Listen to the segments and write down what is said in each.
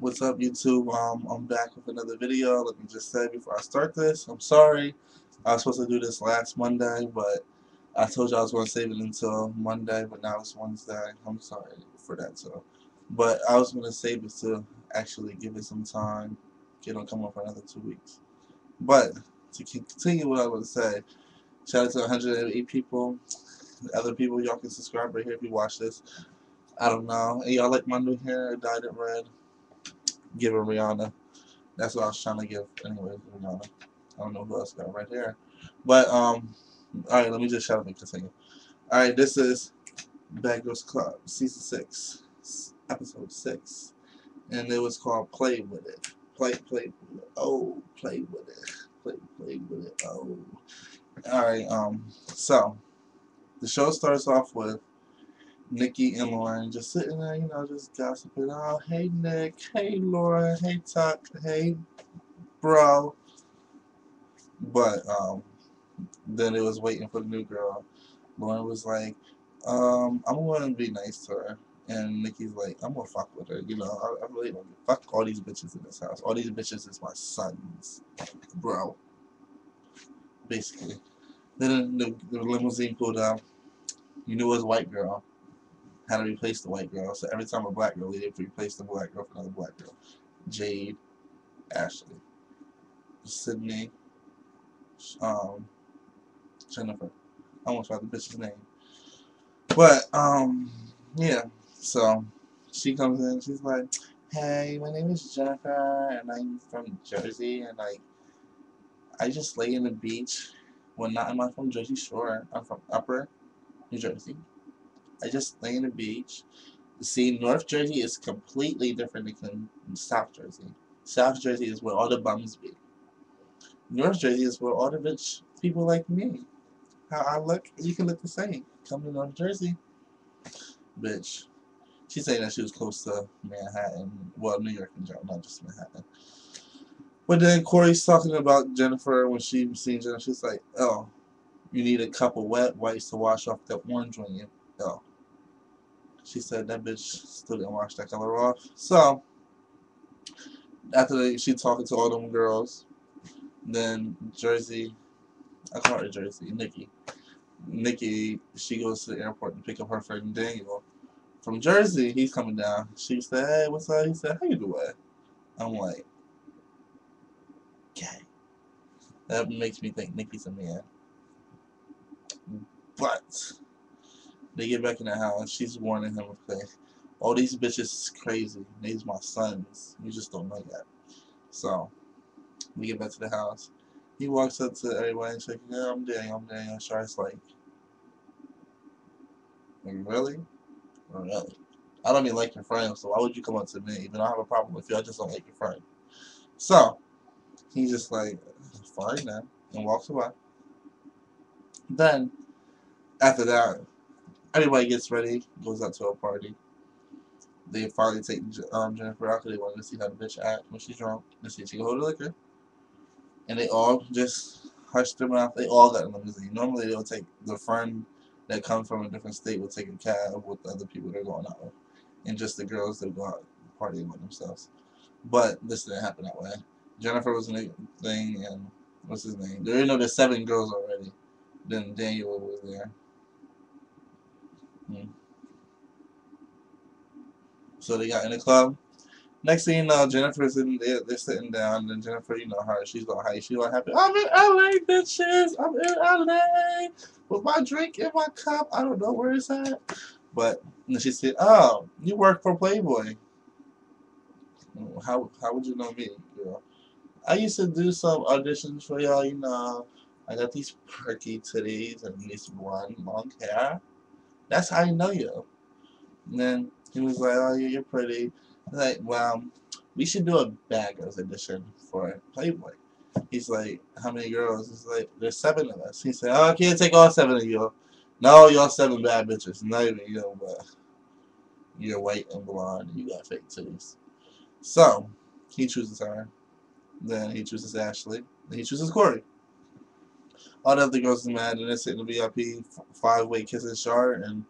What's up, YouTube? I'm back with another video. Let me just say before I start this, I'm sorry. I was supposed to do this last Monday, but I told you I was going to save it until Monday, but now it's Wednesday. I'm sorry for that, too. But I was going to save it to actually give it some time. Get on come up for another 2 weeks. But to continue what I was going to say, shout out to 108 people. Other people, y'all can subscribe right here if you watch this. I don't know. And y'all like my new hair? I dyed it red. Give it Rihanna. That's what I was trying to give. Anyways, Rihanna. I don't know who else got right here. But, alright, let me just shut up and continue. Alright, this is Bad Girls Club, Season 6, Episode 6. And it was called Play With It. Play with it. Oh, play with it. Play with it. Oh. Alright, so, the show starts off with Nikki and Lauren just sitting there, just gossiping. Oh, hey Nick, hey Lauren, hey Tuck, hey bro. But then it was waiting for the new girl. Lauren was like, I'm gonna be nice to her. And Nikki's like, I'm gonna fuck with her. I really don't give fuck all these bitches in this house. All these bitches is my sons, bro. Basically. Then the limousine pulled up. You knew it was a white girl. Had to replace the white girl. So every time a black girl leave, replace the black girl for another black girl. Jade, Ashley, Sydney, um, Jennifer. I almost forgot the bitch's name. But, yeah. So, she comes in, she's like, hey, my name is Jennifer, and I'm from Jersey, and, like, I just lay in the beach. Well, not, I'm not from Jersey Shore. I'm from Upper New Jersey. I just lay in the beach. See, North Jersey is completely different than South Jersey. South Jersey is where all the bums be. North Jersey is where all the rich people like me. How I look, you can look the same. Come to North Jersey, bitch. She's saying that she was close to Manhattan. Well, New York in general, not just Manhattan. But then Corey's talking about Jennifer when she seen Jennifer. She's like, oh, you need a couple wet wipes to wash off that orange on you. Oh. She said that bitch still didn't wash that color off. So, after she talking to all them girls, then Jersey, I call her Jersey, Nikki, she goes to the airport to pick up her friend Daniel. From Jersey, he's coming down. She said, hey, what's up? He said, how you doing? I'm like, okay. That makes me think Nikki's a man. But they get back in the house. She's warning him, okay, all these bitches is crazy. These my sons. You just don't know yet. So we get back to the house. He walks up to everybody and says, like, yeah, I'm Daniel. I'm Daniel. Charlotte's like, really? Really? I don't even like your friend, so why would you come up to me? Even though I have a problem with you, I just don't like your friend. So he's just like, fine then, and walks away. Then after that, everybody gets ready, goes out to a party. They finally take Jennifer out because they wanted to see how the bitch act when she's drunk and see if she can hold the liquor. And they all just hushed their mouth. They all got in the limousine. Normally they'll take the friend that comes from a different state will take a cab with the other people they're going out with, and just the girls that go out partying with themselves. But this didn't happen that way. Jennifer was in the thing, and what's his name? There's 7 girls already. Then Daniel was there. So they got in the club. Next thing you know, Jennifer's in there, they're sitting down, and Jennifer, you know her, she's all hype, she's all happy. I'm in LA, bitches! I'm in LA! With my drink in my cup, I don't know where it's at. But then she said, oh, you work for Playboy. How would you know me, girl? I used to do some auditions for y'all, I got these perky titties and this blonde long hair. That's how I know you. And then he was like, oh, yeah, you're pretty. I'm like, well, we should do a bad girls edition for Playboy. He's like, how many girls? He's like, there's 7 of us. He said, oh, I can't take all 7 of you. No, y'all 7 bad bitches. Not even you, but you're white and blonde and you got fake titties. So, he chooses her. Then he chooses Ashley. Then he chooses Corey. All the other girls are mad and they're sitting in the VIP 5-way kissing Char, and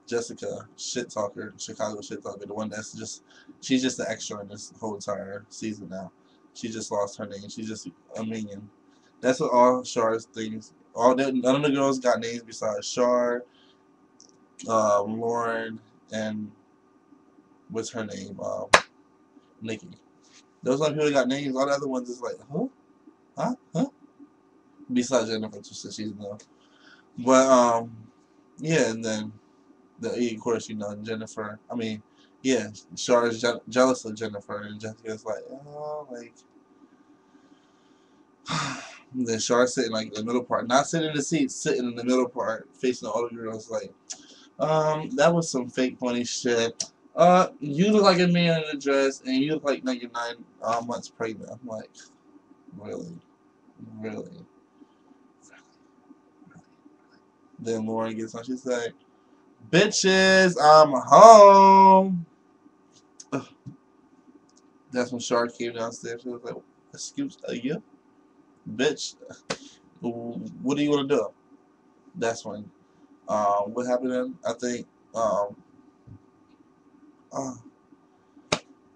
Jessica, shit talker, Chicago shit talker, the one that's just, she's just the extra in this whole entire season now. She just lost her name. She's just a minion. That's what all Char's things. None of the girls got names besides Char, Lauren, and what's her name? Nikki. Those are the people that got names. All the other ones is like, huh, huh, huh. Besides Jennifer, since she's no. But yeah, and then of course, Jennifer. I mean, yeah, Char is jealous of Jennifer, and Jessica's like, oh, like. Then Char sitting like in the middle part, not sitting in the seat, sitting in the middle part, facing all the girls. Like, that was some fake funny shit. You look like a man in a dress, and you look like you're 9 months pregnant. I'm like, really, really. Then Lauren gets on. She's like, bitches, I'm home. Ugh. That's when Shark came downstairs. She was like, excuse you? Bitch, what do you want to do? That's when, what happened then? I think, uh,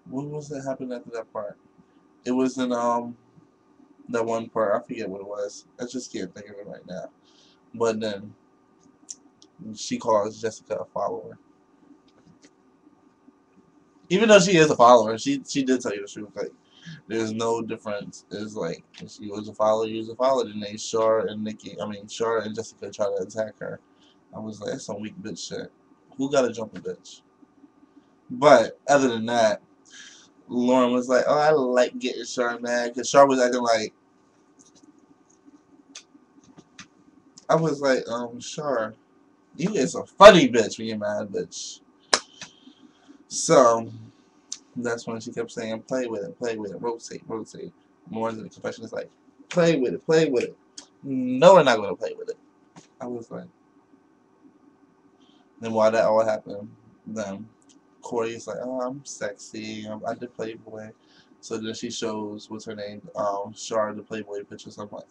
what was that happened after that part? It was in, that one part. I forget what it was. I just can't think of it right now. But then, she calls Jessica a follower. Even though she is a follower, she did tell you the truth. Like, there's no difference. It's like, if she was a follower, you was a follower. Then they Char and Char and Jessica try to attack her. I was like, that's some weak bitch shit. Who got to jump a bitch? But other than that, Lauren was like, oh, I like getting Char mad. Because Char was acting like, I was like, Char, you is a funny bitch when you're mad, bitch. So, that's when she kept saying, play with it, rotate, rotate. Lauren's in the confession is like, play with it, play with it. No, we're not going to play with it. I was like, then while that all happened, then Corey's like, oh, I'm sexy. I did Playboy. So then she shows, what's her name? Char, the Playboy picture. So I'm like,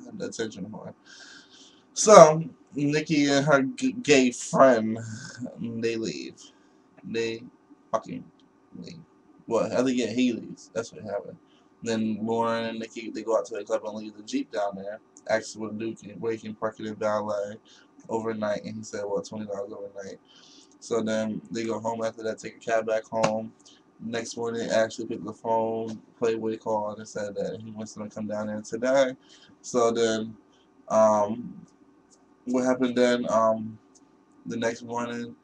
I had the attention for her. So, Nikki and her gay friend, they leave. They fucking leave. Well, I think, yeah, he leaves. That's what happened. Then Lauren and Nikki, they go out to the club and leave the Jeep down there. Asks what Duke where he can park it in valet overnight. And he said, well, $20 overnight. So then they go home after that, take a cab back home. Next morning, Ashley picked the phone, Playboy called, and said that he wants them to come down there today. So then, what happened then? The next morning,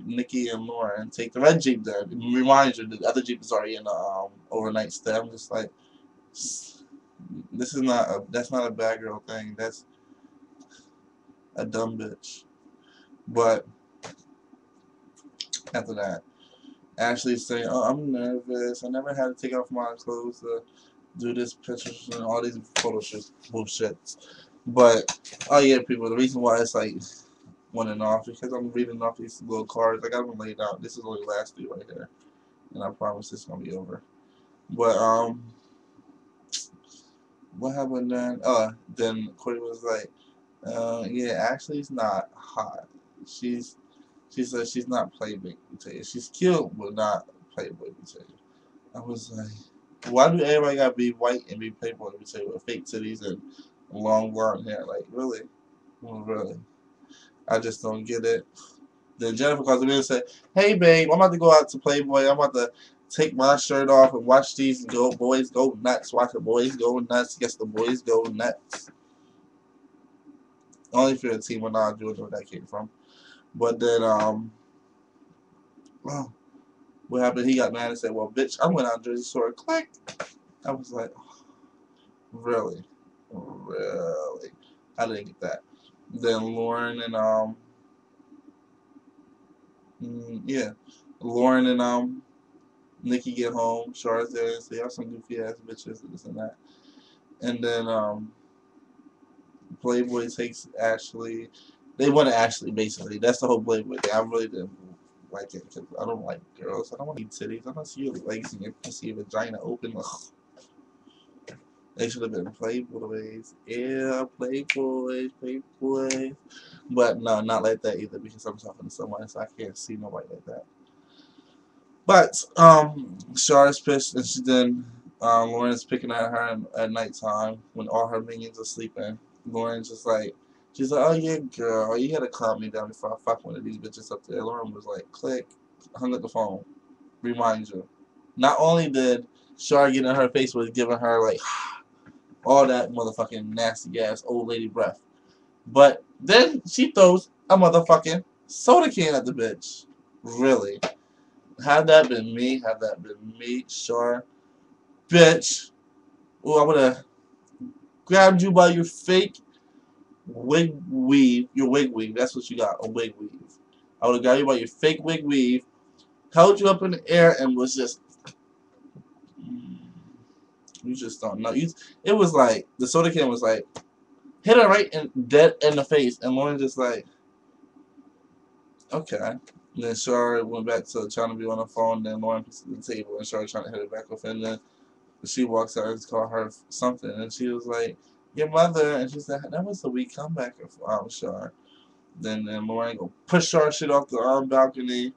Nikki and Lauren take the red Jeep there. Remind you, the other Jeep is already in the overnight stay. I'm just like, that's not a bad girl thing. That's a dumb bitch. But after that, Ashley's saying, oh, I'm nervous. I never had to take off my clothes to do this picture and all these photo shoots, bullshit. But, oh yeah, people, the reason why it's like one and off because I'm reading off these little cards. I got them laid out. This is only last three right here. And I promise it's going to be over. But, what happened then? Then Corey was like, yeah, Ashley's not hot. She said she's not Playboy material. She's cute, but not Playboy material. I was like, why do everybody gotta be white and be Playboy material with fake titties and long blonde hair? Like, really? Really? I just don't get it. Then Jennifer calls me and said, hey, babe, I'm about to go out to Playboy. I'm about to take my shirt off and watch these boys go nuts. Watch the boys go nuts. Guess the boys go nuts. Only for the team when I do know where that came from. But then, well, what happened? He got mad and said, well, bitch, I'm going out to Jersey Shore. Click. I was like, oh, really? Really? I didn't get that. Then Lauren and, yeah. Lauren and, Nikki get home. Char's there and say, y'all some goofy ass bitches and this and that. And then, Playboy takes Ashley. They want Ashley, basically. That's the whole Playboy thing. I really didn't like it because I don't like girls. I don't want to eat titties. I don't see your legs and your pussy, your vagina open. Ugh. They should have been playboys. Yeah, playboys. But no, not like that either because I'm talking to someone, so I can't see nobody like that. But Char's pissed, and she then Lauren's picking at her at nighttime when all her minions are sleeping. Lauren's just like, she's like, oh yeah, girl, you gotta calm me down before I fuck one of these bitches up there. Lauren was like, click, hung up the phone. Remind you. Not only did Char get in her face, was giving her like all that motherfucking nasty ass old lady breath. But then she throws a motherfucking soda can at the bitch. Really. Had that been me, sure. Bitch. Ooh, I would have grabbed you by your fake wig weave. Your wig weave. That's what you got, a wig weave. I would have grabbed you by your fake wig weave, held you up in the air, and was just... You just don't know. It was like, the soda can was like, hit her right dead in the face, and Lauren just like, okay. And then Char went back to trying to be on the phone, then Lauren puts it to the table, and Char trying to hit it back off, and then she walks out and called her something, and she was like, your mother, and she said, that was a weak comeback of Char. Then Lauren go push Char shit off the balcony.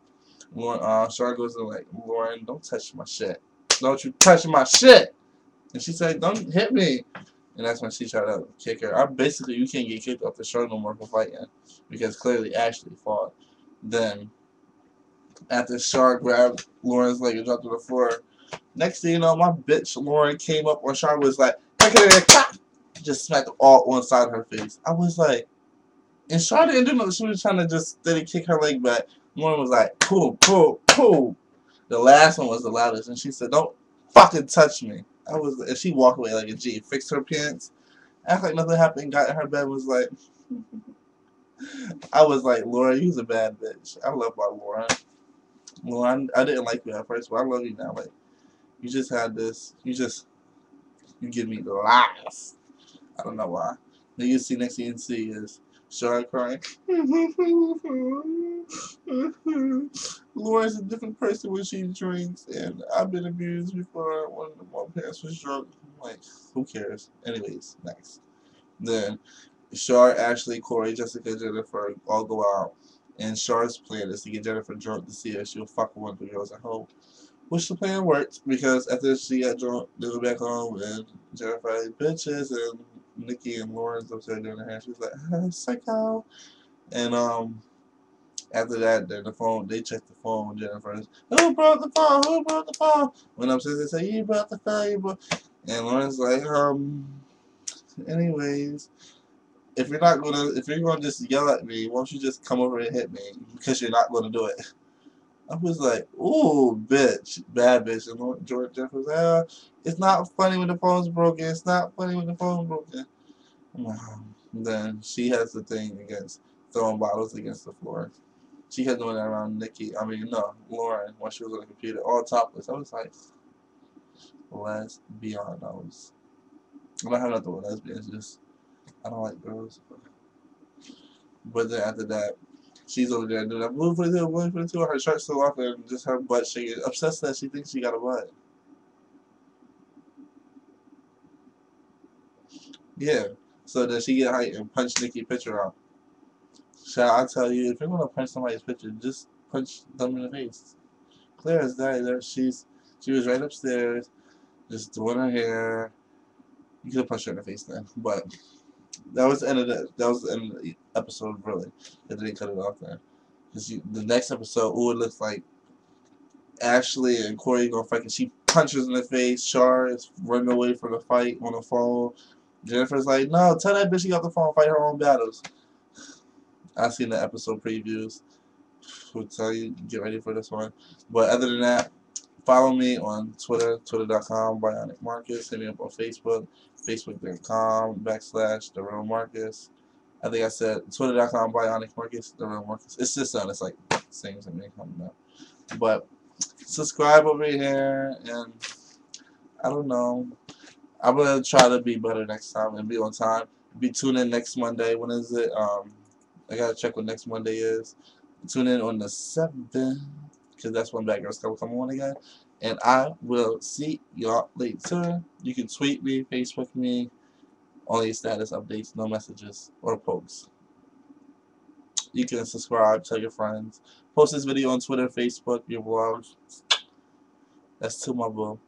Char goes and like, Lauren, don't touch my shit. Don't you touch my shit! And she said, don't hit me. And that's when she tried to kick her. Basically, you can't get kicked off the show no more for fighting. Because clearly Ashley fought. Then, after Char grabbed Lauren's leg and dropped to the floor, next thing you know, my bitch Lauren came up on Char was like, just smacked all on side of her face. I was like, and Char didn't do nothing. She was trying to just steady kick her leg back. Lauren was like, cool, cool, cool. The last one was the loudest, and she said, don't fucking touch me. And she walked away like a G, fixed her pants, act like nothing happened, got in her bed, was like, I was like, Lauren, you's a bad bitch. I love my Lauren. Lauren, I didn't like you at first, but I love you now. Like, you just had this, you give me the laugh. I don't know why. Then you see, next thing you see is Char crying. Lauren's a different person when she drinks, and I've been abused before when my parents was drunk. I'm like, who cares? Anyways, next. Then Char, Ashley, Corey, Jessica, Jennifer all go out, and Char's plan is to get Jennifer drunk to see if she'll fuck one of the girls at home. Which the plan worked, because after she got drunk, they went back home, and Jennifer had bitches, and Nikki and Lauren's upstairs doing her hair. She was like, psycho. And after that, then they checked the phone. Jennifer's, who brought the phone? Who brought the phone? Went upstairs and said, you brought the phone. And Lauren's like, anyways, if you're gonna just yell at me, why don't you just come over and hit me? Because you're not gonna do it. I was like, ooh, bitch, bad bitch. And Jennifer was like, it's not funny when the phone's broken. It's not funny when the phone's broken. Then she has the thing against throwing bottles against the floor. She kept doing that around Lauren, when she was on the computer, all topless. I was like, let's be honest. I don't have nothing with lesbians, just, I don't like girls. But then after that, she's over there doing that, move for the two, her shirt still off, and just her butt shaking. Obsessed that she thinks she got a butt. Yeah. So then she get hyped and punch Nikki's picture out. Shall I tell you, if you're gonna punch somebody's picture, just punch them in the face. Clear as day. She was right upstairs, just doing her hair. You could have punched her in the face then, but that was the end of the episode. Really, they didn't cut it off there. The next episode, it looks like Ashley and Corey gonna fight, and she punches in the face. Char is running away from the fight on the phone. Jennifer's like, no, tell that bitch she got the phone, fight her own battles. I've seen the episode previews. We'll tell you, get ready for this one. But other than that, follow me on Twitter, twitter.com, BionicMarcus. Hit me up on Facebook, facebook.com/The Real Marcus. I think I said twitter.com, BionicMarcus, The Real Marcus. It's just something, it's like saying something coming up. But subscribe over here, and I don't know. I'm going to try to be better next time and be on time. Be tuning in next Monday. When is it? I got to check what next Monday is. Tune in on the 7th, because that's when Bad Girls Club come on again. And I will see y'all later. You can tweet me, Facebook me, only status updates, no messages or posts. You can subscribe, tell your friends. Post this video on Twitter, Facebook, your blogs. That's to my boo.